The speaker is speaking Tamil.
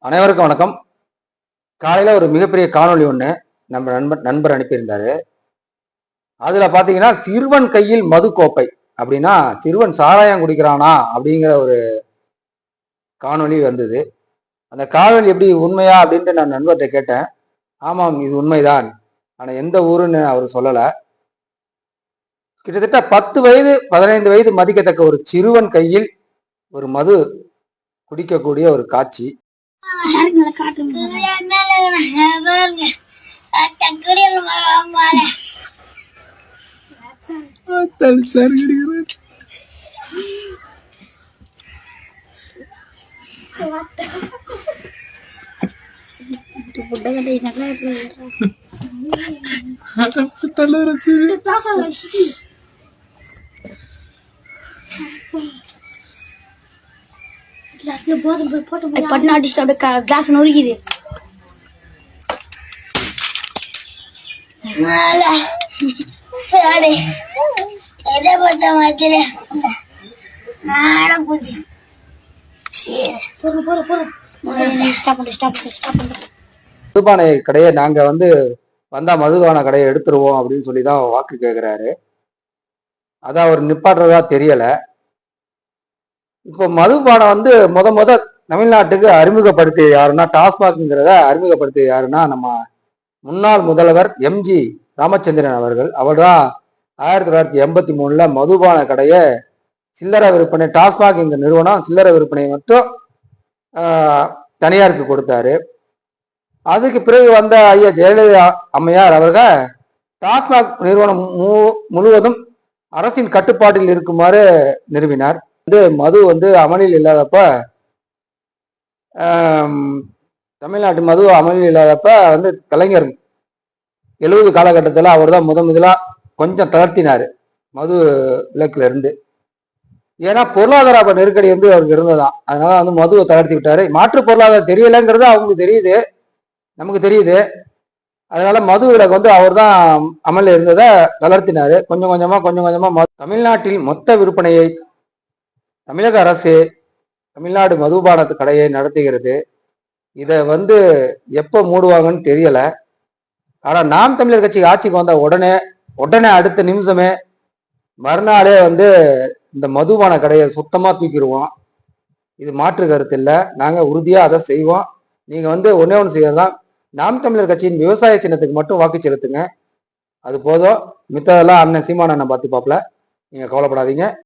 அனைவருக்கும் வணக்கம். காலையில ஒரு மிகப்பெரிய காணொளி ஒண்ணு நம்ம நண்பர் அனுப்பியிருந்தாரு. அதுல பாத்தீங்கன்னா சிறுவன் கையில் மது கோப்பை அப்படின்னா சிறுவன் சாராயம் குடிக்கிறானா அப்படிங்கிற ஒரு காணொளி வந்தது. அந்த காணொளி எப்படி உண்மையா அப்படின்ட்டு நான் நண்பர்கிட்ட கேட்டேன். ஆமாம், இது உண்மைதான். ஆனா எந்த ஊருன்னு அவர் சொல்லல. கிட்டத்தட்ட 10 வயது 15 வயது மதிக்கத்தக்க ஒரு சிறுவன் கையில் ஒரு மது குடிக்கக்கூடிய ஒரு காட்சி. பட்டு அடிச்சுட்டு அப்படியே கிளாஸ் நொறுக்கிது. மதுபான கடையை நாங்க வந்தா மதுபான கடையை எடுத்துருவோம் அப்படின்னு சொல்லிதான் வாக்கு கேட்கிறாரு. அதான் அவர் நிப்பாட்டுறதா தெரியல. இப்போ மதுபானம் முத தமிழ்நாட்டுக்கு அறிமுகப்படுத்திய யாருன்னா, டாஸ்மாக்ங்கிறத அறிமுகப்படுத்திய யாருன்னா நம்ம முன்னாள் முதல்வர் எம்ஜி ராமச்சந்திரன் அவர்கள். அவர் தான் 1983 மதுபான கடையை சில்லறை விற்பனை, டாஸ்மாக் என்ற நிறுவனம் சில்லறை விற்பனையை மட்டும் தனியாருக்கு கொடுத்தாரு. அதுக்கு பிறகு வந்த ஐயா ஜெயலலிதா அம்மையார் அவர்கள் டாஸ்மாக் நிறுவனம் முழுவதும் அரசின் கட்டுப்பாட்டில் இருக்குமாறு நிறுவினார். மது அமலில் இல்லாதப்ப, தமிழ்நாட்டு மது அமலில் இல்லாதப்ப கலைஞர் 70 காலகட்டத்தில் அவர் தான் முதலா கொஞ்சம் தளர்த்தினாரு மது விலக்குல இருந்து. ஏன்னா பொருளாதார நெருக்கடி அவருக்கு இருந்ததான். அதனால மதுவை தளர்த்தி விட்டாரு. மாற்று பொருளாதாரம் தெரியலைங்கிறது அவங்களுக்கு தெரியுது, நமக்கு தெரியுது. அதனால மது விலக்கு அவர் தான் அமல்ல இருந்ததை தளர்த்தினாரு. கொஞ்சம் கொஞ்சமா தமிழ்நாட்டில் மொத்த விற்பனையை தமிழக அரசு தமிழ்நாடு மதுபானத்து கடையை நடத்துகிறது. இதை எப்ப மூடுவாங்கன்னு தெரியல. ஆனா நாம் தமிழர் கட்சி ஆட்சிக்கு வந்த உடனே அடுத்த நிமிஷமே மறுநாளே இந்த மதுபான கடையை சுத்தமா தூக்கிடுவோம். இது மாற்று கருத்து இல்லை. நாங்க உறுதியா அதை செய்வோம். நீங்க ஒன்னே ஒன்று செய்யறதான், நாம் தமிழர் கட்சியின் விவசாய சின்னத்துக்கு மட்டும் வாக்கு செலுத்துங்க. அது போதும். மித்ததெல்லாம் அண்ணன் சீமானண்ணன் பார்த்து பாப்பல. நீங்க கவலைப்படாதீங்க.